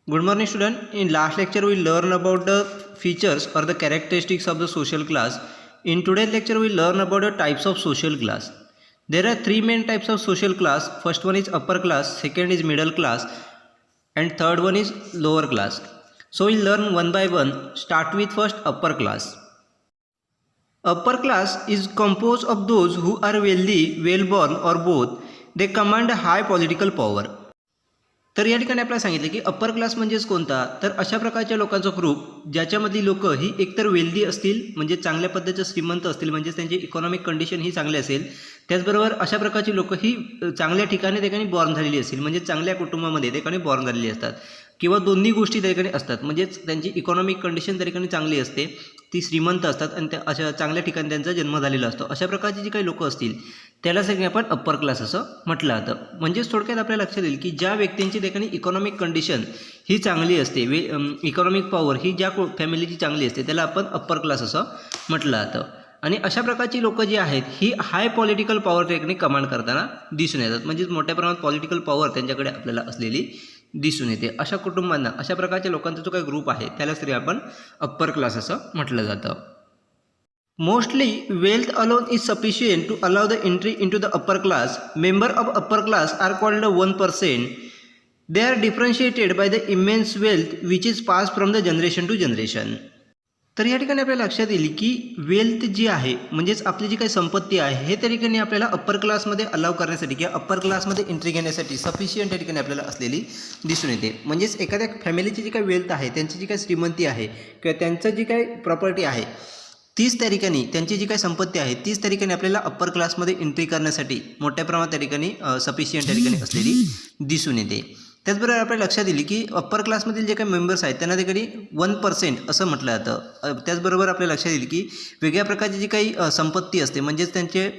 Good morning, student. In last lecture, we learned about the features or the characteristics of the social class. In today's lecture, we learn about the types of social class. There are three main types of social class. First one is upper class, second is middle class, and third one is lower class. So we'll learn one by one. Start with first upper class. Upper class is composed of those who are wealthy, well-born, or both. They command a high political power. तर या ठिकाणी आपल्याला सांगितले की upper class म्हणजेच कोणता, तर अशा प्रकारच्या लोकांचा ग्रुप ज्याच्यामधली लोक ही एकतर वेल्दी असतील म्हणजे चांगल्या पद्धतीचे श्रीमंत असतील म्हणजेच त्यांची इकॉनॉमिक कंडिशन ही चांगली असेल, त्याचबरोबर अशा प्रकारची लोक ही चांगल्या ठिकाणी त्या ठिकाणी बॉर्न झालेली असतील म्हणजे चांगल्या कुटुंबामध्ये त्या ठिकाणी बॉर्न झालेली असतात किंवा दोन्ही गोष्टी त्या ठिकाणी असतात म्हणजेच त्यांची इकॉनॉमिक कंडिशन त्या ठिकाणी चांगली असते, ती श्रीमंत असतात आणि त्या अशा चांगल्या ठिकाणी त्यांचा जन्म झालेला असतो. अशा प्रकारची जी काही लोक असतील त्याला सगळे आपण अप्पर क्लास असं म्हटलं जातं. म्हणजेच थोडक्यात आपल्याला लक्षात येईल की ज्या व्यक्तींची ठिकाणी इकॉनॉमिक कंडिशन ही चांगली असते, इकॉनॉमिक पॉवर ही ज्या फॅमिलीची चांगली असते त्याला आपण अप्पर क्लास असं म्हटलं जातं. आणि अशा प्रकारची लोक जी आहेत ही हाय पॉलिटिकल पॉवर टेक्निक कमांड करताना दिसून येतात. म्हणजेच मोठ्या प्रमाणात पॉलिटिकल पॉवर त्यांच्याकडे आपल्याला असलेली दिसून येते. अशा कुटुंबांना, अशा प्रकारच्या लोकांचा जो काही ग्रुप आहे त्याला तरी आपण अप्पर क्लास असं म्हटलं जातं. Mostly, wealth alone is sufficient to allow the entry into the upper class. Members of upper class are called the 1%. They are differentiated by the immense wealth which is passed from the generation to generation. तर या ठिकाणी आपल्याला लक्षात येईल की wealth जी आहे म्हणजेच आपली जी काही संपत्ती आहे हे त्या ठिकाणी आपल्याला अप्पर क्लासमध्ये अलाव करण्यासाठी किंवा अप्पर क्लासमध्ये एंट्री घेण्यासाठी सफिशियंट या ठिकाणी आपल्याला असलेली दिसून येते. म्हणजेच एखाद्या फॅमिलीची जी काही वेल्थ आहे, त्यांची जी काही श्रीमंती आहे किंवा त्यांचं जी काही प्रॉपर्टी आहे तीच त्या ठिकाणी, त्यांची जी काही संपत्ती आहे तीच त्या ठिकाणी आपल्याला अप्पर क्लासमध्ये एंट्री करण्यासाठी मोठ्या प्रमाणात त्या ठिकाणी सफिशियंट त्या ठिकाणी असलेली दिसून येते. त्याचबरोबर आपल्याला लक्षात येईल की अप्पर क्लासमधील जे काही मेंबर्स आहेत त्यांना ठिकाणी 1% असं म्हटलं जातं. त्याचबरोबर आपल्याला लक्षात येईल की वेगळ्या प्रकारची जी काही संपत्ती असते म्हणजेच त्यांचे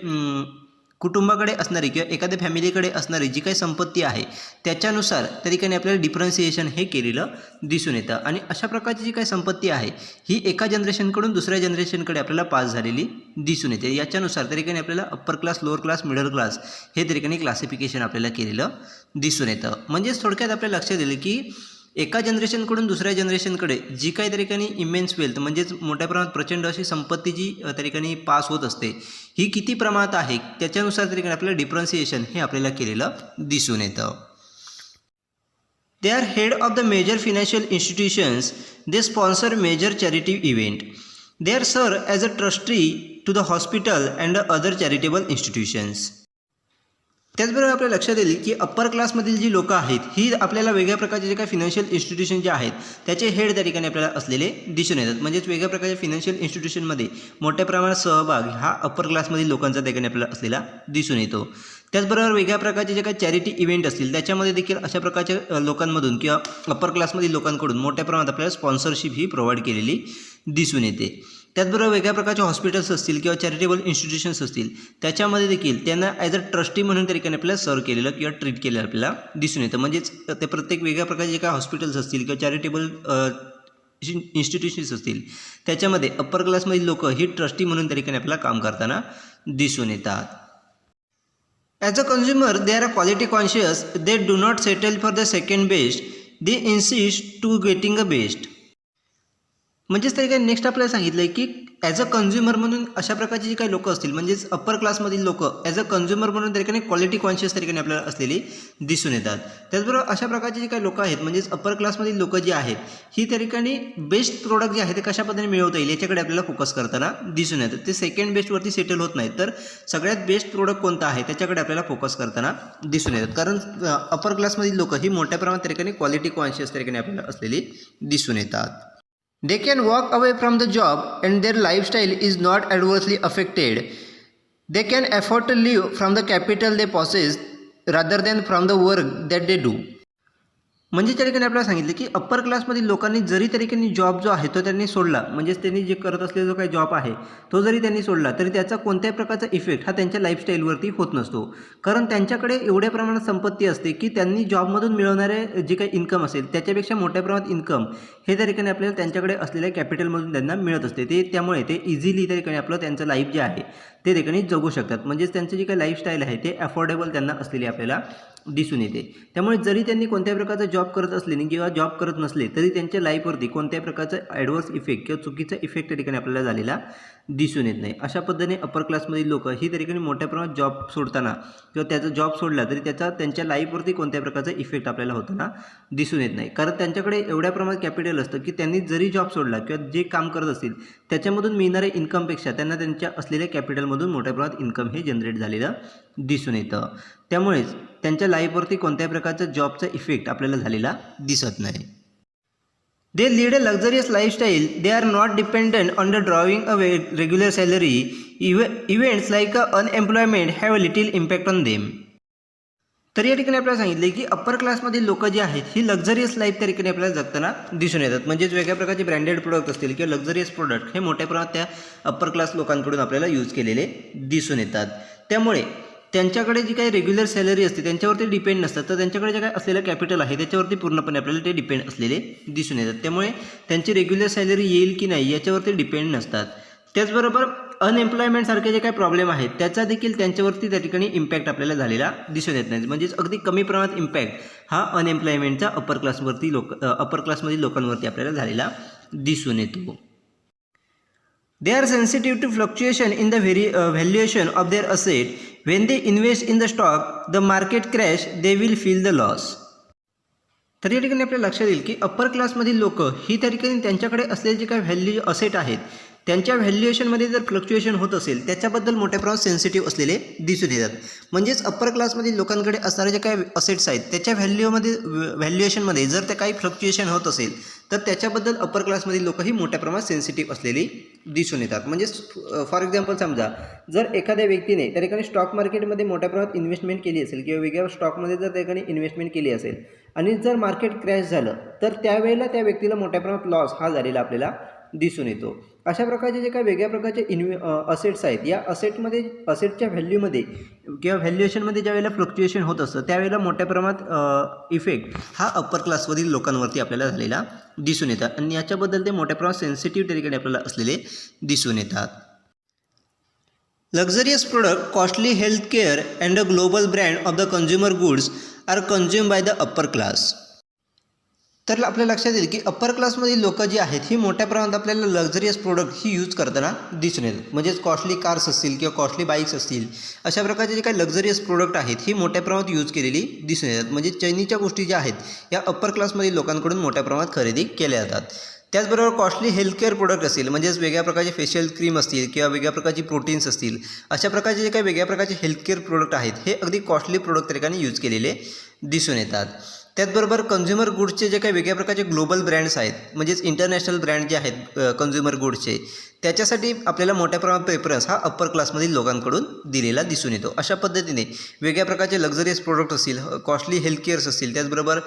कुटुंबाकडे असणारी किंवा एखाद्या फॅमिलीकडे असणारी जी काही संपत्ती आहे त्याच्यानुसार त्या ठिकाणी आपल्याला डिफरन्सिएशन हे केलेलं दिसून येतं. आणि अशा प्रकारची जी काही संपत्ती आहे ही एका जनरेशनकडून दुसऱ्या जनरेशनकडे आपल्याला पास झालेली दिसून येते. याच्यानुसार त्या ठिकाणी आपल्याला upper class, lower class, middle class हे त्या ठिकाणी क्लासिफिकेशन आपल्याला केलेलं दिसून येतं. म्हणजेच थोडक्यात आपल्याला लक्षात येईल की एका जनरेशनकडून दुसऱ्या जनरेशनकडे जी काही त्या ठिकाणी इमेन्स वेल्थ म्हणजेच मोठ्या प्रमाणात प्रचंड अशी संपत्ती जी त्या ठिकाणी पास होत असते ही किती प्रमाणात आहे त्याच्यानुसार त्या ठिकाणी आपल्याला डिफरन्सिएशन हे आपल्याला केलेलं दिसून येतं. They are head of the major financial institutions. They sponsor major charity event. They are serve as a trustee to the hospital and other charitable institutions. त्याचबरोबर आपल्याला लक्षात येईल की अप्पर क्लासमधील जी लोकं आहेत ही आपल्याला वेगळ्या प्रकारचे जे काही फिनान्शियल इन्स्टिट्यूशन जे आहेत त्याचे हेड त्या ठिकाणी आपल्याला असलेले दिसून येतात. म्हणजेच वेगळ्या प्रकारच्या फिनान्शियल इन्स्टिट्यूशनमध्ये मोठ्या प्रमाणात सहभाग हा अप्पर क्लासमधील लोकांचा त्या ठिकाणी आपल्याला असलेला दिसून येतो. त्याचबरोबर वेगळ्या प्रकारचे जे काही चॅरिटी इव्हेंट असतील त्याच्यामध्ये देखील अशा प्रकारच्या लोकांमधून किंवा अप्पर क्लासमधील लोकांकडून मोठ्या प्रमाणात आपल्याला स्पॉन्सरशिप ही प्रोव्हाइड केलेली दिसून येते. त्याचबरोबर वेगळ्या प्रकारचे हॉस्पिटल्स असतील किंवा चॅरिटेबल इन्स्टिट्यूशन्स असतील त्याच्यामध्ये देखील त्यांना ॲज अ ट्रस्टी म्हणून त्या ठिकाणी आपल्याला सर्व केलेलं किंवा ट्रीट केलेलं आपल्याला दिसून येतं. म्हणजेच ते प्रत्येक वेगळ्या प्रकारचे जे काही हॉस्पिटल्स असतील किंवा चॅरिटेबल इन्स्टिट्यूशन्स असतील त्याच्यामध्ये अप्पर क्लासमधील लोक ही ट्रस्टी म्हणून त्या ठिकाणी आपल्याला काम करताना दिसून येतात. As a consumer they are quality conscious. They do not settle for the second best. They insist to getting a best. म्हणजेच त्या ठिकाणी नेक्स्ट आपल्याला सांगितलं आहे की ॲज अ कन्झ्युमर म्हणून अशा प्रकारची जी काही लोकं असतील म्हणजेच अप्पर क्लासमधील लोकं ॲज अ कन्झ्युमर म्हणून त्या ठिकाणी क्वालिटी कॉन्शियस त्या ठिकाणी आपल्याला असलेली दिसून येतात. त्याचबरोबर अशा प्रकारची जी काही लोकं आहेत म्हणजेच अप्पर क्लासमधील लोकं जी आहेत ही त्या ठिकाणी बेस्ट प्रोडक्ट जे आहे ते कशा पद्धतीने मिळवता येईल याच्याकडे आपल्याला फोकस करताना दिसून येतं. ते सेकंड बेस्टवरती सेटल होत नाहीत तर सगळ्यात बेस्ट प्रोडक्ट कोणता आहे त्याच्याकडे आपल्याला फोकस करताना दिसून येतात. कारण अप्पर क्लासमधील लोकं ही मोठ्या प्रमाणात त्या ठिकाणी क्वालिटी कॉन्शियस त्या ठिकाणी आपल्याला असलेली दिसून येतात. They can walk away from the job and their lifestyle is not adversely affected. They can afford to live from the capital they possess rather than from the work that they do. म्हणजे त्या ठिकाणी आपल्याला सांगितलं की upper क्लासमधील लोकांनी जरी त्या ठिकाणी जॉब जो आहे तो त्यांनी सोडला म्हणजेच त्यांनी जे करत असलेला जो काही जॉब आहे तो जरी त्यांनी सोडला तरी त्याचा कोणत्याही प्रकारचा इफेक्ट हा त्यांच्या लाईफस्टाईलवरती होत नसतो. कारण त्यांच्याकडे एवढ्या प्रमाणात संपत्ती असते की त्यांनी जॉबमधून मिळवणारे जे काही इन्कम असेल त्याच्यापेक्षा मोठ्या प्रमाणात इन्कम हे त्या ठिकाणी आपल्याला त्यांच्याकडे असलेल्या कॅपिटलमधून त्यांना मिळत असते. त्यामुळे ते इझिली त्या ठिकाणी आपलं त्यांचं लाईफ जे आहे ते ठिकाणी जगू शकतात. म्हणजेच त्यांची जी काही लाईफस्टाईल आहे ते अफोर्डेबल त्यांना असलेली आपल्याला दिसून येते. त्यामुळे जरी त्यांनी कोणत्याही प्रकारचा जॉब करत असले किंवा जॉब करत नसले तरी त्यांच्या लाईफवरती कोणत्याही प्रकारचा ॲडव्हर्स इफेक्ट किंवा चुकीचा इफेक्ट त्या ठिकाणी आपल्याला झालेला दिसून येत नाही. अशा पद्धतीने अप्पर क्लासमधील लोक ही त्या ठिकाणी मोठ्या प्रमाणात जॉब सोडताना किंवा त्याचा जॉब सोडला तरी त्यांच्या लाईफवरती कोणत्याही प्रकारचा इफेक्ट आपल्याला होताना दिसून येत नाही. कारण त्यांच्याकडे एवढ्या प्रमाणात कॅपिटल असतं की त्यांनी जरी जॉब सोडला किंवा जे काम करत असतील त्याच्यामधून मिळणाऱ्या इन्कमपेक्षा त्यांना त्यांच्या असलेल्या कॅपिटलमधून मोठ्या प्रमाणात इन्कम हे जनरेट झालेलं दिसून येतं. त्यामुळेच त्यांच्या लाईफवरती कोणत्याही प्रकारचा जॉबचा इफेक्ट आपल्याला झालेला दिसत नाही. They lead a luxurious lifestyle. They are not dependent on the drawing a regular salary. Events like unemployment have a little impact on them. तर या ठिकाणी आपल्याला सांगितले की अप्पर क्लासमधील लोक जी आहेत ही लक्झरियस लाईफ त्या ठिकाणी आपल्याला जगताना दिसून येतात. म्हणजेच वेगळ्या प्रकारचे ब्रँडेड प्रोडक्ट असतील किंवा लक्झरियस प्रोडक्ट हे मोठ्या प्रमाणात त्या अप्पर क्लास लोकांकडून आपल्याला यूज केलेले दिसून येतात. त्यामुळे त्यांच्याकडे जी काही रेग्युलर सॅलरी असते त्यांच्यावरती डिपेंड नसतात, तर त्यांच्याकडे जे काही असलेलं कॅपिटल आहे त्याच्यावरती पूर्णपणे आपल्याला ते डिपेंड असलेले दिसून येतात. त्यामुळे त्यांची रेग्युलर सॅलरी येईल की नाही याच्यावरती डिपेंड नसतात. त्याचबरोबर अनएम्प्लॉयमेंटसारखे जे काही प्रॉब्लेम आहेत त्याचा देखील त्यांच्यावरती त्या ठिकाणी इम्पॅक्ट आपल्याला झालेला दिसून येत नाही. म्हणजेच अगदी कमी प्रमाणात इम्पॅक्ट हा अनएम्प्लॉयमेंटचा अप्पर क्लासमधील लोकांवरती आपल्याला झालेला दिसून येतो. They are sensitive to fluctuation in the valuation of their asset. When they invest in the stock, the market crash, they will feel the loss. तर या ठिकाणी आपल्याला लक्षात येईल की अप्पर क्लासमधील लोक ही त्या ठिकाणी त्यांच्याकडे असलेले जे काही असेट आहेत त्यांच्या व्हॅल्युएशनमध्ये जर फ्लक्च्युएशन होत असेल त्याच्याबद्दल मोठ्या प्रमाणात सेन्सिटिव्ह असलेले दिसून येतात. म्हणजेच अप्पर क्लासमधील लोकांकडे असणारे जे काही असेट्स आहेत त्याच्या व्हॅल्युएशनमध्ये जर ते काही फ्लक्च्युएशन होत असेल तर त्याच्याबद्दल अप्पर क्लासमधील लोक ही मोठ्या प्रमाणात सेन्सिटिव्ह असलेली दिसून येतात. म्हणजेच फॉर एक्झाम्पल समजा जर एखाद्या व्यक्तीने त्या ठिकाणी स्टॉक मार्केटमध्ये मोठ्या प्रमाणात इन्व्हेस्टमेंट केली असेल किंवा वेगळ्या स्टॉकमध्ये जर त्या ठिकाणी इन्व्हेस्टमेंट केली असेल आणि जर मार्केट क्रॅश झालं तर त्यावेळेला त्या व्यक्तीला मोठ्या प्रमाणात लॉस हा झालेला आपल्याला दिसून येतो. अशा प्रकारचे जे काही वेगळ्या प्रकारचे असेट्स आहेत या असेटच्या व्हॅल्यूमध्ये किंवा व्हॅल्युएशनमध्ये ज्या वेळेला फ्लक्च्युएशन होत असतं त्यावेळेला मोठ्या प्रमाणात इफेक्ट हा अप्पर क्लासमधील लोकांवरती आपल्याला झालेला दिसून येतात आणि याच्याबद्दल ते मोठ्या प्रमाणात सेन्सिटिव्ह त्या ठिकाणी आपल्याला असलेले दिसून येतात. Luxurious product, costly health care and a global brand of the consumer goods are consumed by the upper class. तर आपल्या लक्षात येईल की अप्पर क्लासमधील लोक जी आहेत ही मोठ्या प्रमाणात आपल्याला लक्झरियस प्रोडक्ट ही यूज करताना दिसून येतात. म्हणजेच कॉस्टली कार्स असतील किंवा कॉस्टली बाईक्स असतील अशा प्रकारचे जे काही लक्झरियस प्रोडक्ट आहेत ही मोठ्या प्रमाणात यूज केलेली दिसून येतात. म्हणजे चैनीच्या गोष्टी ज्या आहेत या अप्पर क्लासमधील लोकांकडून मोठ्या प्रमाणात खरेदी केल्या जातात. त्याचबरोबर कॉस्टली हेल्थकेअर प्रोडक्ट असतील म्हणजेच वेगळ्या प्रकारचे फेशियल क्रीम असतील किंवा वेगळ्या प्रकारची प्रोटीन्स असतील अशा प्रकारचे जे काही वेगळ्या प्रकारचे हेल्थकेअर प्रोडक्ट आहेत हे अगदी कॉस्टली प्रोडक्ट त्या ठिकाणी यूज केलेले दिसून येतात. त्याचबरोबर कन्झ्युमर गुड्सचे जे काही वेगळ्या प्रकारचे ग्लोबल ब्रँड्स आहेत म्हणजेच इंटरनॅशनल ब्रँड जे आहेत कन्झ्युमर गुड्सचे त्याच्यासाठी आपल्याला मोठ्या प्रमाणात प्रेफरन्स हा अप्पर क्लासमधील लोकांकडून दिलेला दिसून येतो. अशा पद्धतीने वेगळ्या प्रकारचे लक्झरियस प्रोडक्ट असतील कॉस्टली हेल्थकेअर्स असतील त्याचबरोबर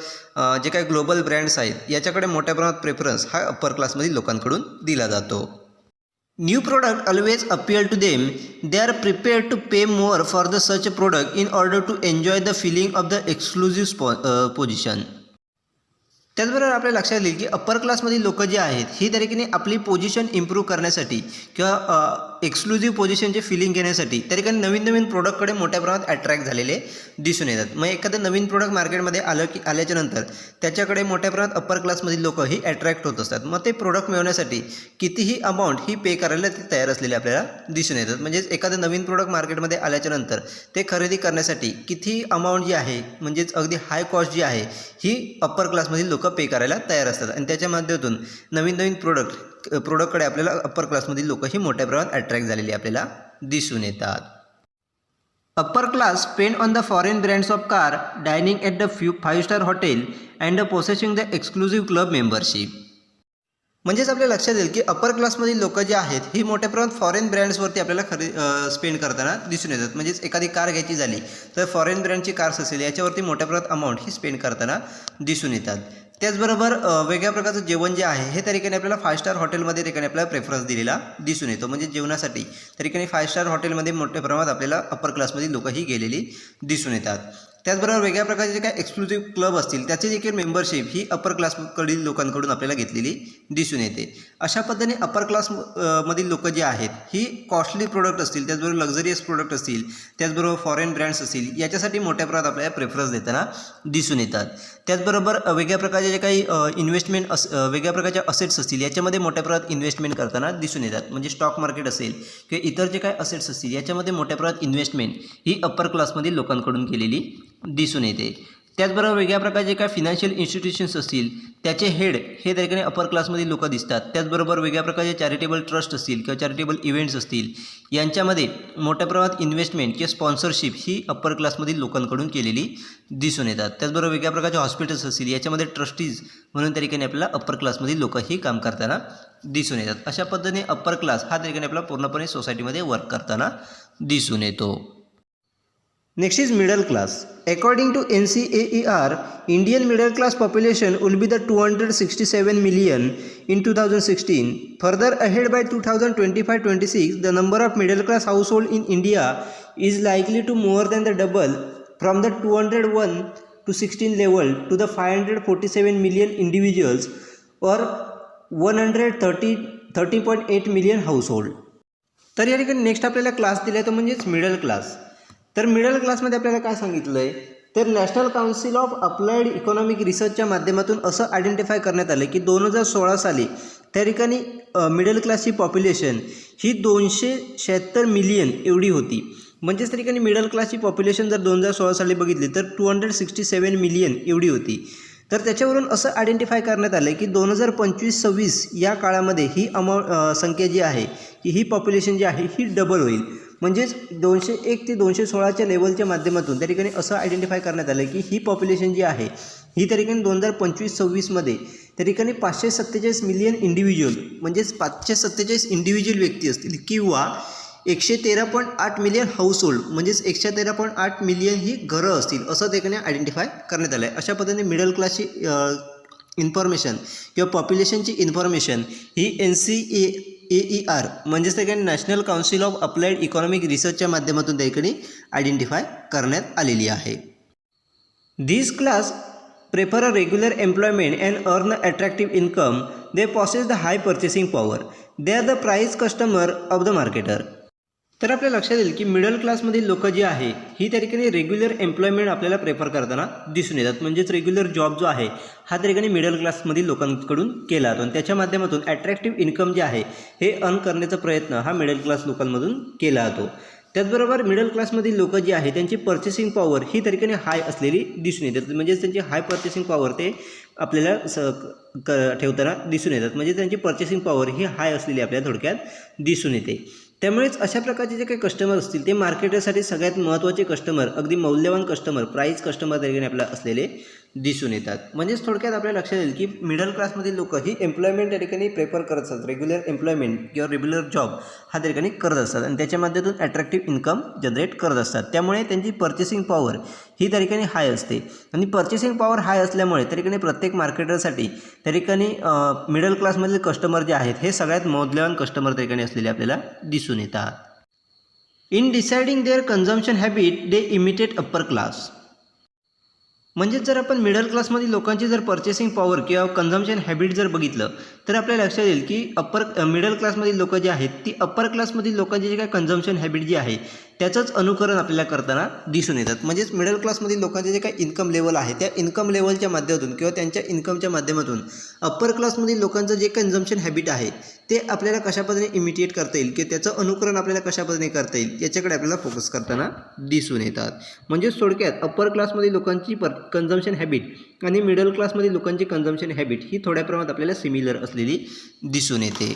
जे काही ग्लोबल ब्रँड्स आहेत याच्याकडे मोठ्या प्रमाणात प्रेफरन्स हा अप्पर क्लासमधील लोकांकडून दिला जातो. New product always appeal to them. They are prepared to pay more for the such a product in order to enjoy the feeling of the exclusive position. त्याचबरोबर आपल्या लक्षात येईल की अप्पर क्लासमधील लोक जे आहेत ही त्या ठिकाणी आपली पोझिशन इम्प्रूव्ह करण्यासाठी किंवा एक्सक्लुझिव्ह पोझिशनचे फिलिंग घेण्यासाठी त्या ठिकाणी नवीन नवीन प्रोडक्टकडे मोठ्या प्रमाणात अट्रॅक्ट झालेले दिसून येतात. मग एखादं नवीन प्रोडक्ट मार्केटमध्ये आल्याच्यानंतर त्याच्याकडे मोठ्या प्रमाणात अप्पर क्लासमधील लोक ही अट्रॅक्ट होत असतात. मग ते प्रोडक्ट मिळवण्यासाठी कितीही अमाऊंट ही पे करायला ते तयार असलेले आपल्याला दिसून येतात. म्हणजेच एखादं नवीन प्रोडक्ट मार्केटमध्ये आल्याच्यानंतर ते खरेदी करण्यासाठी किती अमाऊंट जी आहे म्हणजेच अगदी हाय कॉस्ट जी आहे ही अप्पर क्लासमधील लोक पे करायला तयार असतात आणि त्याच्या माध्यमातून नवीन नवीन प्रोडक्टकडे आपल्याला अप्पर क्लासमधील लोक ही मोठ्या प्रमाणात अट्रॅक्ट झालेली आपल्याला दिसून येतात. Upper class spend on the foreign brands of car, dining at the 5-star hotel and possessing the exclusive club membership. म्हणजेच आपल्या लक्षात येईल की अप्पर क्लासमधील लोक जे आहेत ही मोठ्या प्रमाणात फॉरेन ब्रँड्सवरती आपल्याला स्पेंड करताना दिसून येतात. म्हणजेच एखादी कार घ्यायची झाली तर फॉरेन ब्रँडची कार्स असेल याच्यावरती मोठ्या प्रमाणात अमाऊंट ही स्पेंड करताना दिसून येतात. त्याचबरोबर वेगळ्या प्रकारचं जेवण जे आहे हे त्या ठिकाणी आपल्याला 5-star हॉटेलमध्ये ठिकाणी आपल्याला प्रेफरन्स दिलेला दिसून येतो. म्हणजे जेवणासाठी त्या ठिकाणी 5-star हॉटेलमध्ये मोठ्या प्रमाणात आपल्याला अप्पर क्लासमधील लोकंही गेलेली दिसून येतात. त्याचबरोबर वेगळ्या प्रकारचे जे काही एक्सक्लुझिव्ह क्लब असतील त्याची देखील मेंबरशिप ही अप्पर क्लासकडील लोकांकडून आपल्याला घेतलेली दिसून येते. अशा पद्धतीने अप्पर क्लास मधील लोक जे आहेत ही कॉस्टली प्रोडक्ट असतील, त्याचबरोबर लक्झरियस प्रोडक्ट असतील, त्याचबरोबर फॉरेन ब्रँड्स असतील याच्यासाठी मोठ्या प्रमाणात आपल्याला प्रेफरन्स देताना दिसून येतात. त्याचबरोबर वेगळ्या प्रकारचे जे काही इन्व्हेस्टमेंट वेगळ्या प्रकारच्या असेट्स असतील याच्यामध्ये मोठ्या प्रमाणात इन्व्हेस्टमेंट करताना दिसून येतात. म्हणजे स्टॉक मार्केट असेल किंवा इतर जे काही असेट्स असतील याच्यामध्ये मोठ्या प्रमाणात इन्व्हेस्टमेंट ही अप्पर क्लासमधील लोकांकडून केलेली दिसून येते. त्याचबरोबर वेगळ्या प्रकारचे काही फिनान्शियल इन्स्टिट्यूशन्स असतील त्याचे हेड हे त्या ठिकाणी अप्पर क्लासमधील लोक दिसतात. त्याचबरोबर वेगळ्या प्रकारचे चॅरिटेबल ट्रस्ट असतील किंवा चॅरिटेबल इव्हेंट्स असतील यांच्यामध्ये मोठ्या प्रमाणात इन्व्हेस्टमेंट किंवा स्पॉन्सरशिप ही अप्पर क्लासमधील लोकांकडून केलेली दिसून येतात. त्याचबरोबर वेगळ्या प्रकारचे हॉस्पिटल्स असतील याच्यामध्ये ट्रस्टीज म्हणून त्या ठिकाणी आपल्याला अप्पर क्लासमधील लोक ही काम करताना दिसून येतात. अशा पद्धतीने अप्पर क्लास हा त्या ठिकाणी आपल्याला पूर्णपणे सोसायटीमध्ये वर्क करताना दिसून येतो. Next is middle class. According to NCAER, Indian middle class population will be the 267 million in 2016. Further ahead by 2025-26, the number of middle class household in India is likely to more than the double from the 201 to 16 level to the 547 million individuals or 130.8 million household. तर या ठिकाणी next आपल्याला class दिला आहे तो म्हणजेच middle class. तर middle क्लासमध्ये आपल्याला काय सांगितलं आहे तर national council of applied economic रिसर्चच्या माध्यमातून असं आयडेंटिफाय करण्यात आलं की 2016 साली त्या ठिकाणी मिडल क्लासची पॉप्युलेशन ही 276 मिलियन एवढी होती. म्हणजेच त्या ठिकाणी मिडल क्लासची पॉप्युलेशन जर 2016 साली बघितली तर 267 मिलियन एवढी होती. तर त्याच्यावरून असं आयडेंटिफाय करण्यात आलं की 2025-26 या काळामध्ये ही संख्या जी आहे की ही पॉप्युलेशन जी आहे ही डबल होईल. म्हणजेच 201 ते 216च्या लेवलच्या माध्यमातून त्या ठिकाणी असं आयडेंटिफाय करण्यात आलं की ही पॉप्युलेशन जी आहे ही त्या ठिकाणी 2025-26मध्ये त्या ठिकाणी 547 मिलियन इंडिव्हिज्युअल म्हणजेच 547 इंडिव्हिज्युअल व्यक्ती असतील किंवा 113.8 मिलियन हाऊसहोल्ड म्हणजेच 113.8 मिलियन ही घरं असतील असं त्या ठिकाणी आयडेंटिफाय करण्यात आलं आहे. अशा पद्धतीने मिडल क्लासची इन्फॉर्मेशन किंवा पॉप्युलेशनची इन्फॉर्मेशन ही NCAER म्हणजेच त्या ठिकाणी national council of applied economic रिसर्चच्या माध्यमातून त्या ठिकाणी आयडेंटिफाय करण्यात आलेली आहे. This class prefer a regular employment and earn attractive income. They possess the high purchasing power. They are the price customer of the marketer. तर आपल्या लक्षात येईल की मिडल क्लासमधील लोक जी आहे ही त्या ठिकाणी रेग्युलर एम्प्लॉयमेंट आपल्याला प्रेफर करताना दिसून येतात. म्हणजेच रेग्युलर जॉब जो आहे हा त्या ठिकाणी मिडल क्लासमधील लोकांकडून केला जातो आणि त्याच्या माध्यमातून ॲट्रॅक्टिव्ह इन्कम जे आहे हे अर्न करण्याचा प्रयत्न हा मिडल क्लास लोकांमधून केला जातो. त्याचबरोबर मिडल क्लासमधील लोक जी आहे त्यांची पर्चेसिंग पॉवर ही त्या ठिकाणी हाय असलेली दिसून येतात. म्हणजेच त्यांची हाय पर्चेसिंग पॉवर ते आपल्याला ठेवताना दिसून येतात. म्हणजे त्यांची पर्चेसिंग पॉवर ही हाय असलेली आपल्याला थोडक्यात दिसून येते. त्यामुळेच अशा प्रकारचे जे काही कस्टमर असतील ते मार्केटसाठी सगळ्यात महत्त्वाचे कस्टमर, अगदी मौल्यवान कस्टमर, प्राईस कस्टमर त्या ठिकाणी आपल्याला असलेले दिसून येतात. म्हणजेच थोडक्यात आपल्याला लक्षात येईल की मिडल क्लासमधील लोक ही एम्प्लॉयमेंट त्या ठिकाणी प्रेफर करत असतात. रेग्युलर एम्प्लॉयमेंट किंवा रेग्युलर जॉब हा त्या ठिकाणी करत असतात आणि त्याच्या माध्यमातून ॲट्रॅक्टिव्ह इन्कम जनरेट करत असतात. त्यामुळे त्यांची पर्चेसिंग पॉवर ही त्या ठिकाणी हाय असते आणि पर्चेसिंग पॉवर हाय असल्यामुळे त्या ठिकाणी प्रत्येक मार्केटरसाठी त्या ठिकाणी मिडल क्लासमधील कस्टमर जे आहेत हे सगळ्यात मौल्यवान कस्टमर त्या ठिकाणी असलेले आपल्याला दिसून येतात. In deciding their consumption habit they imitate upper class. म्हणजेच जर आपण मिडल क्लासमधील लोकांची जर पर्चेसिंग पॉवर किंवा कन्झम्पशन हॅबिट जर बघितलं तर आपल्याला लक्षात येईल की मिडल क्लासमधील लोक जे आहेत ती अप्पर क्लासमधील लोकांची जे काही कन्झम्पशन हॅबिट जी आहे त्याचंच अनुकरण आपल्याला करताना दिसून येतात. म्हणजेच मिडल क्लासमधील लोकांचे जे काही इन्कम लेवल आहे त्या इन्कम लेवलच्या माध्यमातून किंवा त्यांच्या इन्कमच्या माध्यमातून अप्पर क्लासमधील लोकांचं जे कन्झम्पशन हॅबिट आहे ते आपल्याला कशा पद्धतीने इमिटेट करता येईल किंवा त्याचं अनुकरण आपल्याला कशा पद्धतीने करता येईल याच्याकडे आपल्याला फोकस करताना दिसून येतात. म्हणजेच थोडक्यात अप्पर क्लासमधील लोकांची कन्झम्पशन हॅबिट आणि मिडल क्लासमधील लोकांची कन्झम्पशन हॅबिट ही थोड्या प्रमाणात आपल्याला सिमिलर असलेली दिसून येते.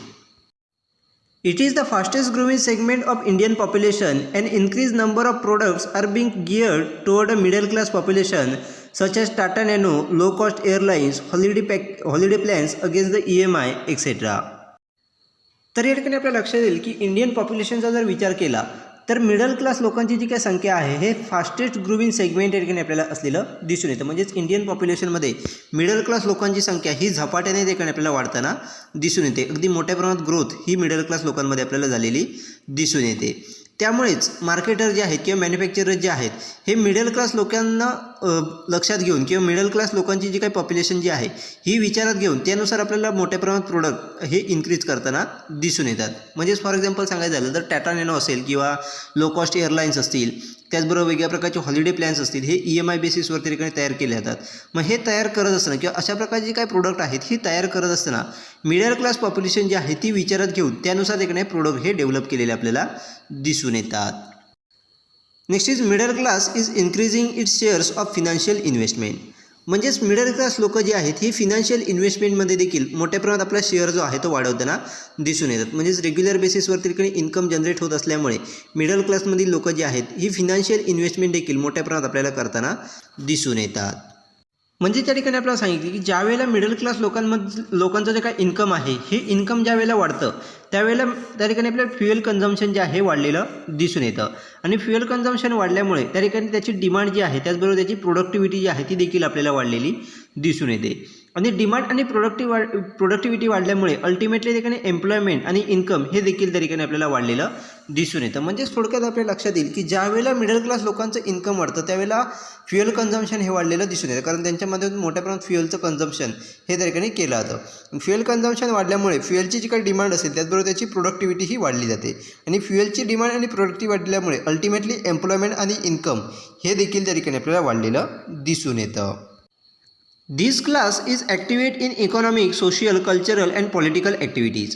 It is the fastest growing segment of Indian population and increased number of products are being geared toward a middle class population such as Tata Nano, low cost airlines, holiday plans against the EMI etc. तर या ठिकाणी आपल्या लक्षात येईल की Indian पॉप्युलेशनचा जर विचार केला तर मिडल क्लास लोकांची जी काही संख्या आहे हे फास्टेस्ट ग्रोविंग सेगमेंट या ठिकाणी आपल्याला असलेलं दिसून येतं. म्हणजेच इंडियन पॉप्युलेशनमध्ये मिडल क्लास लोकांची संख्या ही झपाट्याने ठिकाणी आपल्याला वाढताना दिसून येते. अगदी मोठ्या प्रमाणात ग्रोथ ही मिडल क्लास लोकांमध्ये आपल्याला झालेली दिसून येते. त्यामुळेच मार्केटर जे आहेत किंवा मॅन्युफॅक्चरर जे आहेत हे मिडल क्लास लोकांना लक्षात घेऊन किंवा मिडल क्लास लोकांची जी काही पॉप्युलेशन जी आहे ही विचारात घेऊन त्यानुसार आपल्याला मोठ्या प्रमाणात प्रोडक्ट हे इन्क्रीज करताना दिसून येतात. म्हणजेच फॉर एक्झाम्पल सांगायचं झालं तर टाटा नॅनो असेल किंवा लो कॉस्ट एअरलाईन्स असतील, त्याचबरोबर वेगळ्या प्रकारचे हॉलिडे प्लॅन्स असतील, हे EMI बेसिसवर त्या ठिकाणी तयार केले जातात. मग हे तयार करत असताना किंवा अशा प्रकारची जी काही प्रोडक्ट आहेत ही तयार करत असताना मिडल क्लास पॉप्युलेशन जी आहे ती विचारात घेऊन त्यानुसार त्या ठिकाणी प्रोडक्ट हे डेव्हलप केलेले आपल्याला दिसून येतात. Next is middle class is increasing it's shares of financial investment. म्हणजेच मिडल क्लास लोक जे आहेत ही फिनान्शियल इन्व्हेस्टमेंटमध्ये देखील मोठ्या प्रमाणात आपला शेअर जो आहे तो वाढवताना दिसून येतात. म्हणजेच रेग्युलर बेसिसवर ठिकाणी इन्कम जनरेट होत असल्यामुळे मिडल क्लासमधील लोक जे आहेत ही फिनान्शियल इन्व्हेस्टमेंट देखील मोठ्या प्रमाणात आपल्याला करताना दिसून येतात. म्हणजे त्या ठिकाणी आपल्याला सांगितले की ज्यावेळेला मिडल क्लास लोकांचं जे काही इन्कम आहे हे इन्कम ज्या वेळेला वाढतं त्यावेळेला त्या ठिकाणी आपल्याला फ्युएल कन्झम्पशन जे आहे वाढलेलं दिसून येतं आणि फ्युएल कन्झम्पशन वाढल्यामुळे त्या ठिकाणी त्याची डिमांड जी आहे त्याचबरोबर त्याची प्रोडक्टिव्हिटी जी आहे ती देखील आपल्याला वाढलेली दिसून येते. आणि डिमांड आणि प्रोडक्टिव्हिटी वाढल्यामुळे अल्टिमेटली ठिकाणी एम्प्लॉयमेंट आणि इन्कम हे देखील त्या ठिकाणी आपल्याला वाढलेलं दिसून येतं. म्हणजेच थोडक्यात आपल्या लक्षात येईल की ज्यावेळेला मिडल क्लास लोकांचं इन्कम वाढतं त्यावेळेला फ्युएल कन्झम्पशन हे वाढलेलं दिसून येतं, कारण त्यांच्यामध्ये मोठ्या प्रमाणात फ्युएलचं कन्झम्पशन हे त्या ठिकाणी केलं जातं. फ्युएल कन्झम्पशन वाढल्यामुळे फ्युएलची जी काही डिमांड असेल त्याचबरोबर त्याची प्रोडक्टिव्हिटी ही वाढली जाते आणि फ्युएलची डिमांड आणि प्रोडक्टिव्हिटी वाढल्यामुळे अल्टिमेटली एम्प्लॉयमेंट आणि इन्कम हे देखील त्या ठिकाणी आपल्याला वाढलेलं दिसून येतं. This class is activate in economic, social, cultural and political activities.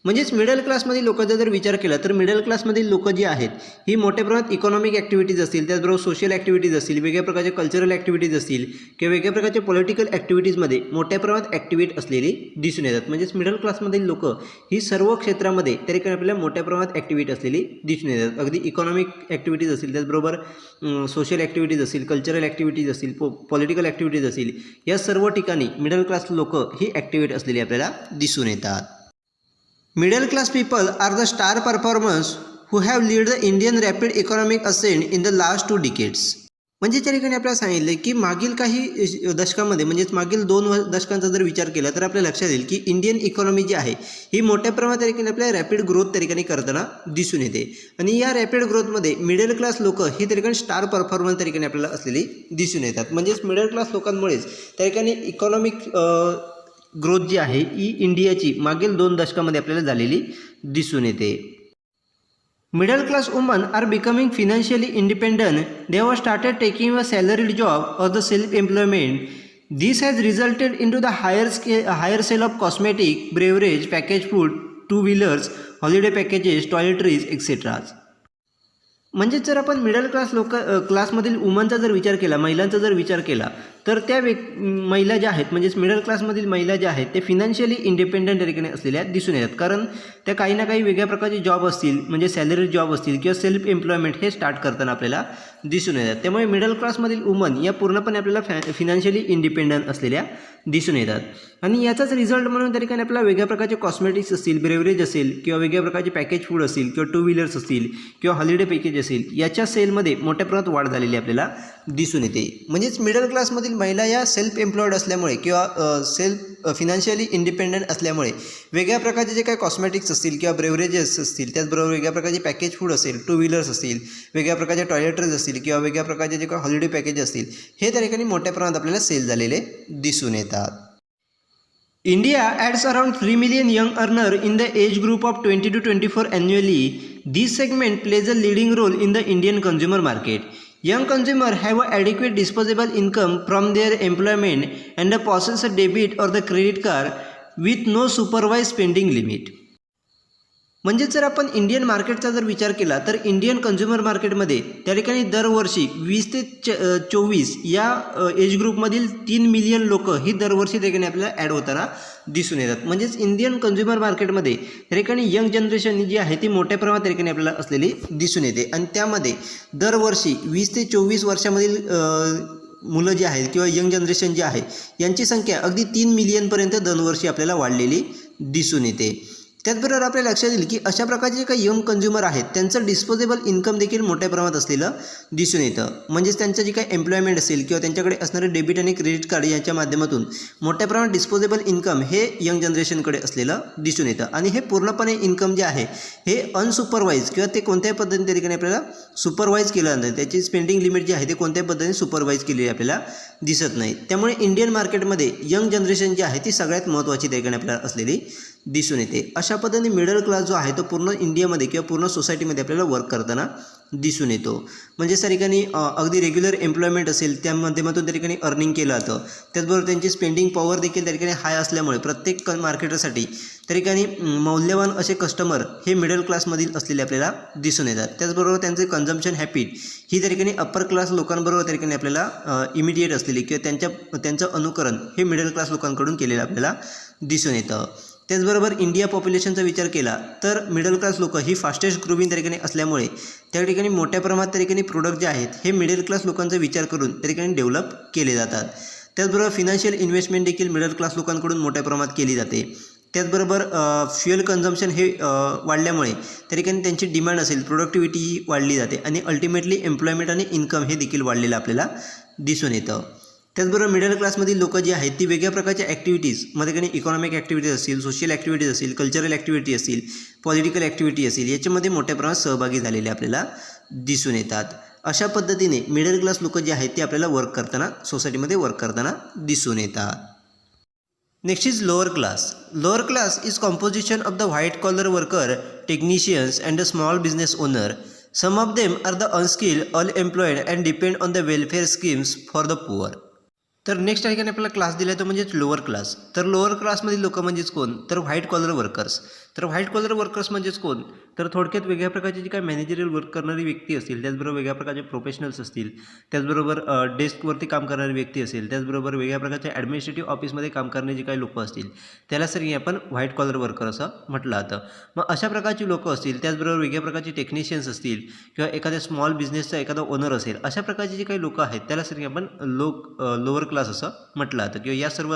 म्हणजेच मिडल क्लासमधील लोकांचा जर विचार केला तर मिडल क्लासमधील लोक जी आहेत ही मोठ्या प्रमाणात इकॉनॉमिक ॲक्टिव्हिटीज असतील, त्याचबरोबर सोशल ॲक्टिव्हिटीज असतील, वेगळ्या प्रकारचे कल्चरल ॲक्टिव्हिटीज असतील किंवा वेगळ्या प्रकारचे पॉलिटिकल ॲक्टिव्हिटीजमध्ये मोठ्या प्रमाणात ॲक्टिवेट असलेली दिसून येतात. म्हणजेच मिडल क्लासमधील लोक ही सर्व क्षेत्रामध्ये त्या ठिकाणी आपल्याला मोठ्या प्रमाणात ॲक्टिवेट असलेली दिसून येतात. अगदी इकॉनॉमिक ॲक्टिव्हिटीज असतील, त्याचबरोबर सोशल ॲक्टिव्हिटीज असतील, कल्चरल ॲक्टिव्हिटीज असतील, पॉलिटिकल ॲक्टिव्हिटीज असतील, या सर्व ठिकाणी मिडल क्लास लोक ही ॲक्टिवेट असलेली आपल्याला दिसून येतात. Middle class people are the star performers who have led the Indian rapid economic ascent in the last 2 decades. म्हणजे त्या ठिकाणी आपल्याला सांगितलं की मागील काही दशकामध्ये म्हणजेच मागील 2 दशकांचा जर विचार केला तर आपल्याला लक्षात येईल की इंडियन इकॉनॉमी जी आहे ही मोठ्या प्रमाणात त्या ठिकाणी आपल्याला रॅपिड ग्रोथ त्या ठिकाणी करताना दिसून येते आणि या रॅपिड ग्रोथमध्ये मिडल क्लास लोक ही त्या ठिकाणी स्टार परफॉर्मन्स त्या ठिकाणी आपल्याला असलेली दिसून येतात. म्हणजेच मिडल क्लास लोकांमुळेच त्या ठिकाणी इकॉनॉमिक ग्रोथ जी आहे ही इंडियाची मागील 2 दशकामध्ये आपल्याला झालेली दिसून येते. Middle class women are becoming financially independent. They have started taking a salaried job or the self employment. This has resulted in to the higher sale of cosmetic, beverage, package food, 2 wheelers, holiday packages, toiletries etcetera. म्हणजेच जर आपण middle क्लासमधील वुमनचा जर विचार केला, महिलांचा जर विचार केला तर त्या महिला ज्या आहेत म्हणजेच मिडल क्लासमधील महिला ज्या आहेत ते फिनान्शियली इंडिपेंडंट त्या ठिकाणी असलेल्या दिसून येतात, कारण त्या काही ना काही वेगळ्या प्रकारचे जॉब असतील म्हणजे सॅलरी जॉब असतील किंवा सेल्फ एम्प्लॉयमेंट हे स्टार्ट करताना आपल्याला दिसून येतात. त्यामुळे मिडल क्लासमधील वुमन या पूर्णपणे आपल्याला फिनान्शियली इंडिपेंडंट असलेल्या दिसून येतात आणि याचाच रिझल्ट म्हणून त्या ठिकाणी आपल्याला वेगळ्या प्रकारचे कॉस्मेटिक्स असतील, ब्रेवरेज असेल किंवा वेगळ्या प्रकारचे पॅकेज फूड असतील किंवा 2 व्हीलर्स असतील किंवा हॉलिडे पॅकेज असेल याच्या सेलमध्ये मोठ्या प्रमाणात वाढ झालेली आपल्याला दिसून येते. म्हणजेच मिडल क्लासमधील महिला या सेल्फ एम्प्लॉयड असल्यामुळे किंवा फिनान्शियली इंडिपेंडंट असल्यामुळे वेगळ्या प्रकारचे जे काही कॉस्मेटिक्स असतील किंवा ब्रेवरेजेस असतील, त्याचबरोबर वेगळ्या प्रकारचे पॅकेज फूड असेल, 2 व्हीलर्स असतील, वेगळ्या प्रकारचे टॉयलेटरीज असतील किंवा वेगळ्या प्रकारचे जे काही हॉलिडे पॅकेज असतील हे त्या ठिकाणी मोठ्या प्रमाणात आपल्याला सेल झालेले दिसून येतात. India adds around 3 million young earners in the age group of 20 to 24 annually. This segment plays a leading role in the Indian consumer market. Young consumers have an adequate disposable income from their employment and possess a debit or the credit card with no supervised spending limit. म्हणजे जर आपण Indian मार्केटचा जर विचार केला तर Indian consumer मार्केटमध्ये त्या ठिकाणी दरवर्षी 20 ते 24 या एज ग्रुपमधील 3 मिलियन लोक ही दरवर्षी त्या ठिकाणी आपल्याला ॲड होताना दिसून येतात. म्हणजेच इंडियन कन्झ्युमर मार्केटमध्ये त्या ठिकाणी यंग जनरेशन जी आहे ती मोठ्या प्रमाणात त्या ठिकाणी आपल्याला असलेली दिसून येते आणि त्यामध्ये दरवर्षी 20 ते 24 वर्षामधील मुलं जी आहेत किंवा यंग जनरेशन जी आहे यांची संख्या अगदी 3 मिलियनपर्यंत दरवर्षी आपल्याला वाढलेली दिसून येते. त्याचबरोबर आपल्या लक्षात येईल की अशा प्रकारचे जे काही यंग कन्झ्युमर आहेत त्यांचं डिस्पोजेबल इन्कम देखील मोठ्या प्रमाणात असलेलं दिसून येतं. म्हणजेच त्यांचं जे काही एम्प्लॉयमेंट असेल किंवा त्यांच्याकडे असणारे डेबिट आणि क्रेडिट कार्ड यांच्या माध्यमातून मोठ्या प्रमाणात डिस्पोजेबल इन्कम हे यंग जनरेशनकडे असलेलं दिसून येतं. आणि हे पूर्णपणे इन्कम जे आहे हे अनसुपरवाईज किंवा ते कोणत्याही पद्धतीने त्या ठिकाणी आपल्याला सुपरवाईज केलं जातं. त्याची स्पेंडिंग लिमिट जी आहे ते कोणत्याही पद्धतीने सुपरवाईज केलेली आपल्याला दिसत नाही. त्यामुळे इंडियन मार्केटमध्ये यंग जनरेशन जी आहे ती सगळ्यात महत्त्वाची त्या ठिकाणी आपल्याला असलेली दिसून येते. अशा पद्धतीने मिडल क्लास जो आहे तो पूर्ण इंडियामध्ये किंवा पूर्ण सोसायटीमध्ये आपल्याला वर्क करताना दिसून येतो. म्हणजे त्या ठिकाणी अगदी रेग्युलर एम्प्लॉयमेंट असेल त्या माध्यमातून त्या ठिकाणी अर्निंग केलं जातं. त्याचबरोबर त्यांची स्पेंडिंग पॉवर देखील त्या ठिकाणी हाय असल्यामुळे प्रत्येक मार्केटरसाठी त्या ठिकाणी मौल्यवान असे कस्टमर हे मिडल क्लासमधील असलेले आपल्याला दिसून येतात. त्याचबरोबर त्यांचे कन्झम्पशन हॅबिट ही त्या ठिकाणी अप्पर क्लास लोकांबरोबर त्या ठिकाणी आपल्याला इमिडिएट असलेली किंवा त्यांचं अनुकरण हे मिडल क्लास लोकांकडून केलेलं आपल्याला दिसून येतं. त्याचबरोबर इंडिया पॉप्युलेशनचा विचार केला तर मिडल क्लास लोक ही फास्टेस्ट ग्रोविंग त्या ठिकाणी असल्यामुळे त्या ठिकाणी मोठ्या प्रमाणात त्या ठिकाणी प्रोडक्ट जे आहेत हे मिडल क्लास लोकांचा विचार करून त्या ठिकाणी डेव्हलप केले जातात. त्याचबरोबर फिनान्शियल इन्व्हेस्टमेंट देखील मिडल क्लास लोकांकडून मोठ्या प्रमाणात केली जाते. त्याचबरोबर फ्युएल कन्झम्पशन हे वाढल्यामुळे त्या ठिकाणी त्यांची डिमांड असेल प्रोडक्टिव्हिटी ही वाढली जाते आणि अल्टिमेटली एम्प्लॉयमेंट आणि इन्कम हे देखील वाढलेलं आपल्याला दिसून येतं. त्याचबरोबर मिडल क्लासमधील लोक जी आहेत ती वेगळ्या प्रकारच्या ॲक्टिव्हिटीजमध्ये काही इकॉनॉमिक ॲक्टिव्हिटीज असतील, सोशल ॲक्टिव्हिटीज असतील, कल्चरल ॲक्टिव्हिटी असतील, पॉलिटिकल ॲक्टिव्हिटी असेल याच्यामध्ये मोठ्या प्रमाणात सहभागी झालेले आपल्याला दिसून येतात. अशा पद्धतीने मिडल क्लास लोक जे आहेत ते आपल्याला वर्क करताना सोसायटीमध्ये वर्क करताना दिसून येतात. Next is lower class. Lower class is composition of the white collar worker, technicians and the small business owner. Some of them are the unskilled, unemployed and depend on the welfare schemes for the poor. तर next ठिकाणी आपल्याला class दिला आहे तो म्हणजेच lower class. तर lower क्लासमधील लोक म्हणजेच कोण तर व्हाईट कॉलर वर्कर्स. तर व्हाईट कॉलर वर्कर्स म्हणजेच कोण तर थोडक्यात वेगळ्या प्रकारची जी काही मॅनेजरियल वर्क करणारी व्यक्ती असतील, त्याचबरोबर वेगळ्या प्रकारचे प्रोफेशनल्स असतील, त्याचबरोबर डेस्कवरती काम करणारी व्यक्ती असेल, त्याचबरोबर वेगळ्या प्रकारच्या ॲडमिनिस्ट्रेटिव्ह ऑफिसमध्ये काम करणारी जी काही लोक असतील त्याला सर आपण व्हाईट कॉलर वर्कर असं म्हटलं जातं. मग अशा प्रकारची लोक असतील, त्याचबरोबर वेगळ्या प्रकारचे टेक्निशियन्स असतील किंवा एखाद्या स्मॉल बिझनेसचा एखादा ओनर असेल, अशा प्रकारची जी काही लोक आहेत त्याला सर आपण लोअर क्लास असं म्हटलं जातं किंवा या सर्व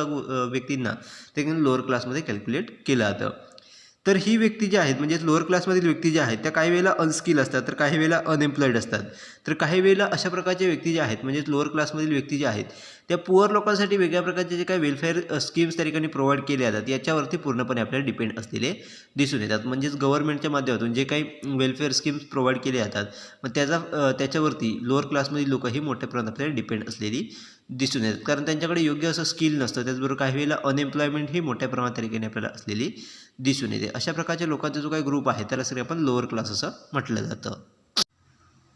व्यक्तींना ते लोअर क्लासमध्ये कॅल्क्युलेट केलं जातं. तर ही व्यक्ती जी आहेत म्हणजे लोअर क्लासमधील व्यक्ती ज्या आहेत त्या काही वेळेला अनस्किल असतात, तर काही वेळेला अनएम्प्लॉईड असतात. तर काही वेळेला अशा प्रकारच्या व्यक्ती ज्या आहेत म्हणजे लोअर क्लासमधील व्यक्ती ज्या आहेत त्या पुअर लोकांसाठी वेगळ्या प्रकारचे जे काही वेलफेअर स्कीम्स त्या ठिकाणी प्रोव्हाइड केल्या जातात याच्यावरती पूर्णपणे आपल्याला डिपेंड असलेले दिसून येतात. म्हणजेच गव्हर्नमेंटच्या माध्यमातून जे काही वेलफेअर स्कीम्स प्रोव्हाइड केले जातात मग त्याच्यावरती लोअर क्लासमधील लोक ही मोठ्या प्रमाणात आपल्याला डिपेंड असलेली दिसून येतात, कारण त्यांच्याकडे योग्य असं स्किल नसतं. त्याचबरोबर काही वेळेला अनएम्प्लॉयमेंट ही मोठ्या प्रमाणात त्या ठिकाणी आपल्याला असलेली दिसून येते. अशा प्रकारच्या लोकांचा जो काही ग्रुप आहे त्याला सगळे आपण लोअर क्लास असं म्हटलं जातं.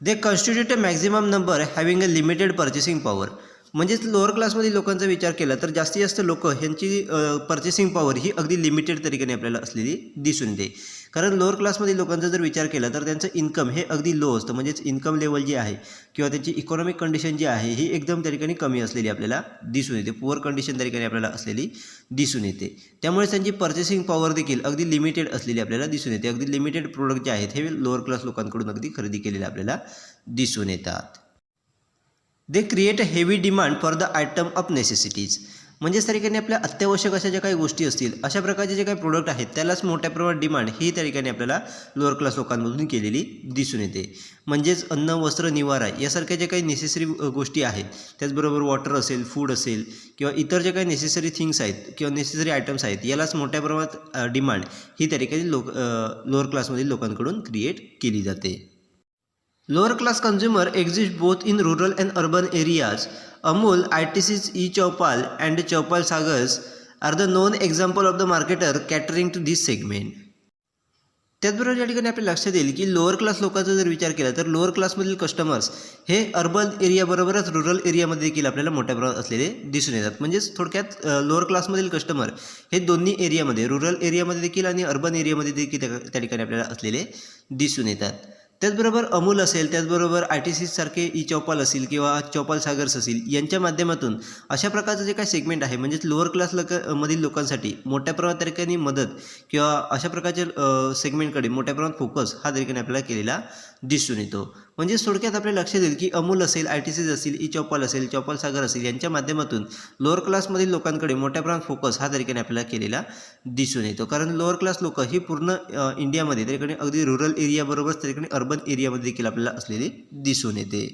They constitute a maximum number having a limited purchasing power. म्हणजेच लोअर क्लासमधील लोकांचा विचार केला तर जास्तीत जास्त लोक ह्यांची पर्चेसिंग पॉवर ही अगदी लिमिटेड तरीकेने आपल्याला असलेली दिसून येते. कारण लोअर क्लासमधील लोकांचा जर विचार केला तर त्यांचं इन्कम हे अगदी लो असतं. म्हणजेच इन्कम लेवल जी आहे किंवा त्यांची इकॉनॉमिक कंडिशन जी आहे ही एकदम त्या ठिकाणी कमी असलेली आपल्याला दिसून येते. पुअर कंडिशन त्या ठिकाणी आपल्याला असलेली दिसून येते. त्यामुळे त्यांची पर्चेसिंग पॉवर देखील अगदी लिमिटेड असलेली आपल्याला दिसून येते. अगदी लिमिटेड प्रोडक्ट जे आहेत हे लोअर क्लास लोकांकडून अगदी खरेदी केलेले आपल्याला दिसून येतात. They create a heavy demand for the item of necessities. म्हणजेच त्या ठिकाणी आपल्या अत्यावश्यक अशा ज्या काही गोष्टी असतील अशा प्रकारचे जे काही प्रोडक्ट आहेत त्यालाच मोठ्या प्रमाणात डिमांड ही त्या ठिकाणी आपल्याला लोअर क्लास लोकांमधून केलेली दिसून येते. म्हणजेच अन्न, वस्त्र, निवारा यासारख्या ज्या काही नेसेसरी गोष्टी आहेत, त्याचबरोबर वॉटर असेल, फूड असेल किंवा इतर ज्या काही नेसेसरी थिंग्स आहेत किंवा नेसेसरी आयटम्स आहेत यालाच मोठ्या प्रमाणात डिमांड ही त्या ठिकाणी लोअर क्लासमधील लोकांकडून क्रिएट केली जाते. Lower class consumer exist both in rural and urban areas. Amul, ITC's E-Chowpal and Chowpal Sagars are the known example of the marketer catering to this segment. त्याचबरोबर या ठिकाणी आपल्या लक्षात येईल की लोअर क्लास लोकांचा जर विचार केला तर लोअर क्लासमधील कस्टमर्स हे अर्बन एरियाबरोबरच रुरल एरियामध्ये देखील आपल्याला मोठ्या प्रमाणात असलेले दिसून येतात. म्हणजेच थोडक्यात लोअर क्लासमधील कस्टमर हे दोन्ही एरियामध्ये रुरल एरियामध्ये देखील आणि अर्बन एरियामध्ये देखील त्या ठिकाणी आपल्याला असलेले दिसून येतात. त्याचबरोबर अमूल असेल, त्याचबरोबर ITC सारखे ई चौपाल असेल किंवा चौपाल सागर्स असेल यांच्या माध्यमातून अशा प्रकारचं जे काही सेगमेंट आहे म्हणजेच लोअर क्लास मधील लोकांसाठी मोठ्या प्रमाणात त्या ठिकाणी मदत किंवा अशा प्रकारच्या सेगमेंटकडे मोठ्या प्रमाणात फोकस हा त्या ठिकाणी आपल्याला केलेला दिसून येतो. म्हणजे थोडक्यात आपल्या लक्षात येईल की अमूल असेल, ITCs असेल, ई-चौपाल असेल, चौपाल सागर असेल यांच्या माध्यमातून लोअर क्लासमधील लोकांकडे मोठ्या प्रमाणात फोकस हा तरीकेने आपल्याला केलेला दिसून येतो. कारण लोअर क्लास लोक ही पूर्ण इंडियामध्ये तरीकेने अगदी रूरल एरियाबरोबरच तरीकेने अर्बन एरियामध्ये देखील आपल्याला असलेली दिसून येते.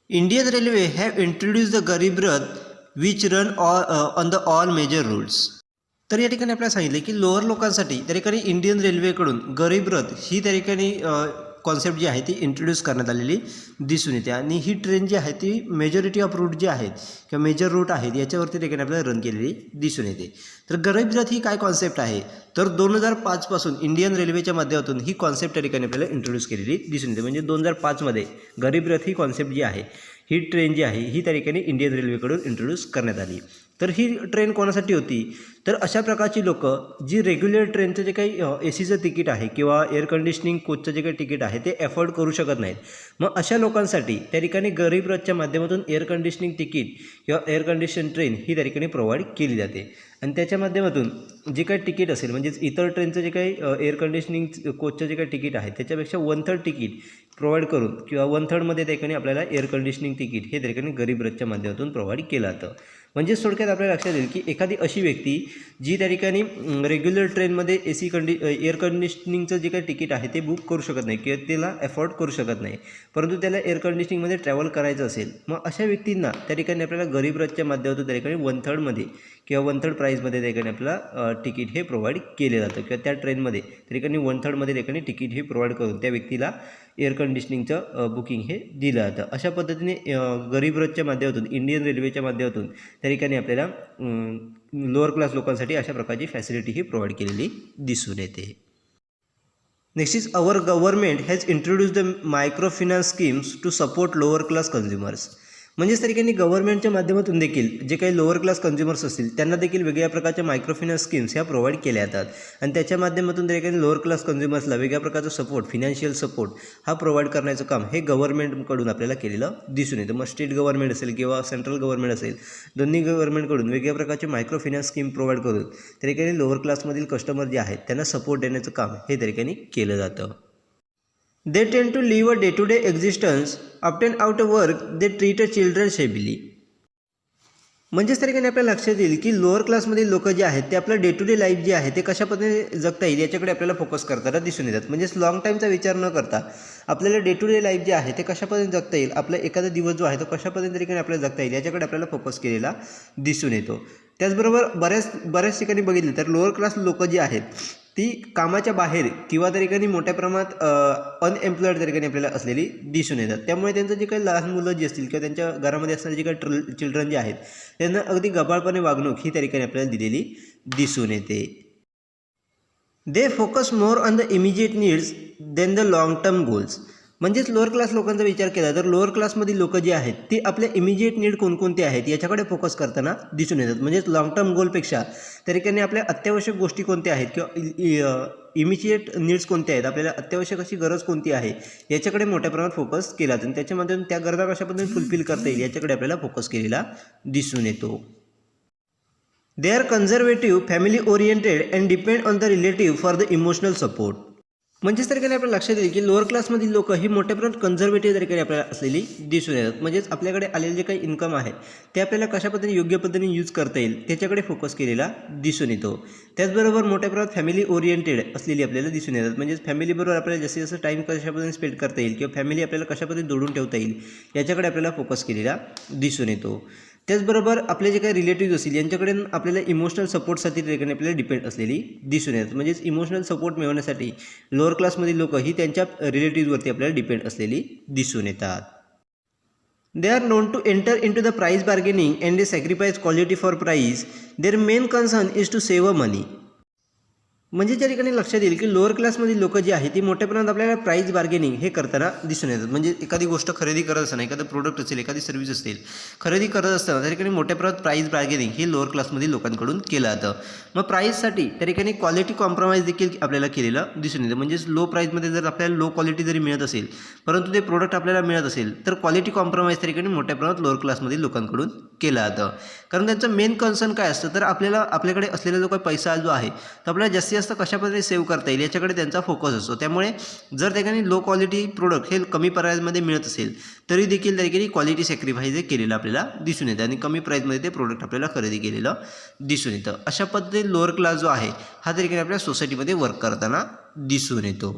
Indian railway have introduce the Garib Rath which run on the all major routes. तर या ठिकाणी आपल्याला सांगितले की लोअर लोकांसाठी त्या ठिकाणी इंडियन रेल्वेकडून गरीब रथ ही त्या ठिकाणी कॉन्सेप्ट जी आहे ती इंट्रोड्यूस करण्यात आलेली दिसून येते आणि ही ट्रेन जी आहे ती मेजॉरिटी ऑफ रूट जे आहेत किंवा मेजर रूट आहेत याच्यावरती ठिकाणी आपल्याला रन केलेली दिसून येते. तर गरीब रथ ही काय कॉन्सेप्ट आहे तर 2005 पासून इंडियन रेल्वेच्या माध्यमातून ही कॉन्सेप्ट त्या ठिकाणी आपल्याला इंट्रोड्यूस केलेली दिसून येते. म्हणजे 2005 मध्ये गरीब रथ ही कॉन्सेप्ट जी आहे ही ट्रेन जी आहे ही त्या ठिकाणी इंडियन रेल्वेकडून इंट्रोड्यूस करण्यात आली. तर ही ट्रेन कोणासाठी होती तर अशा प्रकारची लोक जी रेग्युलर ट्रेनचं जे काही AC तिकीट आहे किंवा एअर कंडिशनिंग कोचचं जे काही तिकीट आहे ते अफोर्ड करू शकत नाहीत. मग अशा लोकांसाठी त्या ठिकाणी गरीब रथच्या माध्यमातून एअर कंडिशनिंग तिकीट किंवा एअर कंडिशन ट्रेन ही त्या ठिकाणी प्रोव्हाइड केली जाते. आणि त्याच्या माध्यमातून जे काही तिकीट असेल म्हणजेच इतर ट्रेनचं जे काही एअर कंडिशनिंग कोचचं जे काही तिकीट आहे त्याच्यापेक्षा 1/3 तिकीट प्रोव्हाइड करून किंवा 1/3मध्ये त्या ठिकाणी आपल्याला एअर कंडिशनिंग तिकीट हे त्या ठिकाणी गरीब रथच्या माध्यमातून प्रोव्हाइड केलं जातं. म्हणजेच थोडक्यात आपल्याला लक्षात येईल की एखादी अशी व्यक्ती जी त्या ठिकाणी रेग्युलर ट्रेनमध्ये एअर कंडिशनिंगचं जे काही तिकीट आहे ते बुक करू शकत नाही किंवा त्याला अफोर्ड करू शकत नाही परंतु त्याला एअर कंडिशनिंगमध्ये ट्रॅव्हल करायचं असेल मग अशा व्यक्तींना त्या ठिकाणी आपल्याला गरीब रथच्या माध्यमातून त्या ठिकाणी 1/3मध्ये किंवा 1/3 प्राईजमध्ये त्या ठिकाणी आपल्याला तिकीट हे प्रोव्हाइड केले जातं किंवा त्या ट्रेनमध्ये त्या ठिकाणी 1/3मध्ये त्या ठिकाणी तिकीट हे प्रोव्हाइड करून त्या व्यक्तीला एअर कंडिशनिंगचं बुकिंग हे दिलं जातं. अशा पद्धतीने गरीब रथच्या माध्यमातून इंडियन रेल्वेच्या माध्यमातून त्या ठिकाणी आपल्याला लोअर क्लास लोकांसाठी अशा प्रकारची फॅसिलिटी ही प्रोव्हाइड केलेली दिसून येते. Next is our government has introduce the micro finance schemes to support lower class consumers. म्हणजेच त्या ठिकाणी गव्हर्नमेंटच्या माध्यमातून देखील जे काही लोअर क्लास कन्झ्युमर्स असतील त्यांना देखील वेगळ्या प्रकारच्या मायक्रो फायनान्स स्कीम्स ह्या प्रोव्हाइड केल्या जातात आणि त्याच्या माध्यमातून त्या ठिकाणी लोअर क्लास कन्झ्युमर्सला वेगळ्या प्रकारचा सपोर्ट फिनान्शियल सपोर्ट हा प्रोव्हाइड करण्याचं काम हे गव्हर्नमेंटकडून आपल्याला केलेलं दिसून येतं. मग स्टेट गव्हर्नमेंट असेल किंवा सेंट्रल गव्हर्नमेंट असेल दोन्ही गव्हर्नमेंटकडून वेगळ्या प्रकारचे मायक्रो फायनान्स स्कीम प्रोव्हाइड करून त्या ठिकाणी लोअर क्लासमधील कस्टमर जे आहेत त्यांना सपोर्ट देण्याचं काम हे त्या ठिकाणी केलं जातं. They tend to live a day-to-day existence. Often out of work, they treat a children shabbily. म्हणजेच त्या ठिकाणी आपल्याला लक्षात येईल की लोअर क्लासमधील लोक जे आहेत ते आपलं डे टू डे लाईफ जे आहे ते कशा पद्धतीने जगता येईल याच्याकडे आपल्याला फोकस करताना दिसून येतात. म्हणजेच लॉंग टाईमचा विचार न करता आपल्याला डे टू डे लाईफ जे आहे ते कशा पद्धतीने जगता येईल आपला एखादा दिवस जो आहे तो कशा पद्धतीने ठिकाणी आपल्याला जगता येईल याच्याकडे आपल्याला फोकस केलेला दिसून येतो. त्याचबरोबर बऱ्याच ठिकाणी बघितलं तर लोअर क्लास लोक जी आहेत ती कामाच्या बाहेर किंवा त्या ठिकाणी मोठ्या प्रमाणात अनएम्प्लॉईड त्या ठिकाणी आपल्याला असलेली दिसून येतात. त्यामुळे त्यांचं जे काही लहान मुलं जी असतील किंवा त्यांच्या घरामध्ये असणारे जे काही चिल्ड्रन जे आहेत त्यांना अगदी गबाळपणे वागणूक ही त्या ठिकाणी आपल्याला दिलेली दिसून येते. They focus more on the immediate needs than the long term goals. म्हणजेच लोअर क्लास लोकांचा विचार केला तर लोअर क्लासमधील लोक जी आहेत ती आपल्या इमिजिएट नीड कोणकोणते आहेत याच्याकडे फोकस करताना दिसून येतात. म्हणजेच लॉंग टर्म गोलपेक्षा त्या ठिकाणी आपल्या अत्यावश्यक गोष्टी कोणत्या आहेत किंवा इमिजिएट नीड्स कोणत्या आहेत आपल्याला अत्यावश्यक अशी गरज कोणती आहे याच्याकडे मोठ्या प्रमाणात फोकस केला जातो आणि त्याच्यामध्ये त्या गरजा कशा पद्धतीने फुलफिल करता येईल याच्याकडे आपल्याला फोकस केलेला दिसून येतो. They are conservative, family oriented and depend on the relative for the emotional support. म्हणजेच त्या ठिकाणी आपल्याला लक्षात येईल की लोअर क्लासमधील लोक ही मोठ्या प्रमाणात कन्झर्वेटिव्ह त्या ठिकाणी आपल्याला असलेली दिसून येतात. म्हणजेच आपल्याकडे आलेले जे काही इन्कम आहे ते आपल्याला कशा पद्धतीने योग्य पद्धतीने यूज करता येईल त्याच्याकडे फोकस केलेला दिसून येतो. त्याचबरोबर मोठ्या प्रमाणात फॅमिली ओरिएंटेड असलेली आपल्याला दिसून येतात. म्हणजेच फॅमिलीबरोबर आपल्याला जास्तीत जास्त टाईम कशा पद्धतीने स्पेंड करता येईल किंवा फॅमिली आपल्याला कशा पद्धतीने जोडून ठेवता येईल याच्याकडे आपल्याला फोकस केलेला दिसून येतो. त्याचबरोबर आपले जे काही रिलेटिव्ह असतील यांच्याकडे आपल्याला इमोशनल सपोर्टसाठी ठिकाणी आपल्याला डिपेंड असलेली दिसून येतात. म्हणजेच इमोशनल सपोर्ट मिळवण्यासाठी लोअर क्लासमधील लोक ही त्यांच्या रिलेटिव्हवरती आपल्याला डिपेंड असलेली दिसून येतात. They are known to enter in to the price bargaining and they sacrifice quality for price. Their main concern is to save money. म्हणजे त्या ठिकाणी लक्षात येईल की लोअर क्लासमधील लोक जी आहेत ती मोठ्या प्रमाणात आपल्याला प्राईस बार्गेनिंग हे करताना दिसून येतात. म्हणजे एखादी गोष्ट खरेदी करत असताना एखादं प्रोडक्ट असेल एखादी सर्व्हिस असेल खरेदी करत असताना त्या ठिकाणी मोठ्या प्रमाणात प्राईस बार्गेनिंग हे लोअर क्लासमधील लोकांकडून केलं जातं. मग प्राईससाठी त्या ठिकाणी क्वालिटी कॉम्प्रोमाइज देखील आपल्याला केलेलं दिसून येतं. म्हणजेच लो प्राईसमध्ये जर आपल्याला लो क्वालिटी जरी मिळत असेल परंतु ते प्रोडक्ट आपल्याला मिळत असेल तर क्वालिटी कॉम्प्रोमाइज त्या ठिकाणी मोठ्या प्रमाणात लोअर क्लासमधील लोकांकडून केलं जातं. कारण त्यांचं मेन कन्सर्न काय असतं तर आपल्याकडे असलेला जो काही पैसा जो आहे तर आपल्याला जास्तीत जास्त कशा पद्धतीने सेव्ह करता येईल याच्याकडे त्यांचा फोकस असतो. त्यामुळे जर त्या ठिकाणी लो क्वालिटी प्रोडक्ट हे कमी प्राईजमध्ये मिळत असेल तरी देखील त्या ठिकाणी क्वालिटी सॅक्रिफाईस हे केलेलं आपल्याला दिसून येतं आणि कमी प्राईजमध्ये ते प्रोडक्ट आपल्याला खरेदी केलेलं दिसून येतं. अशा पद्धतीने लोअर क्लास जो आहे हा त्या ठिकाणी आपल्या सोसायटीमध्ये वर्क करताना दिसून येतो.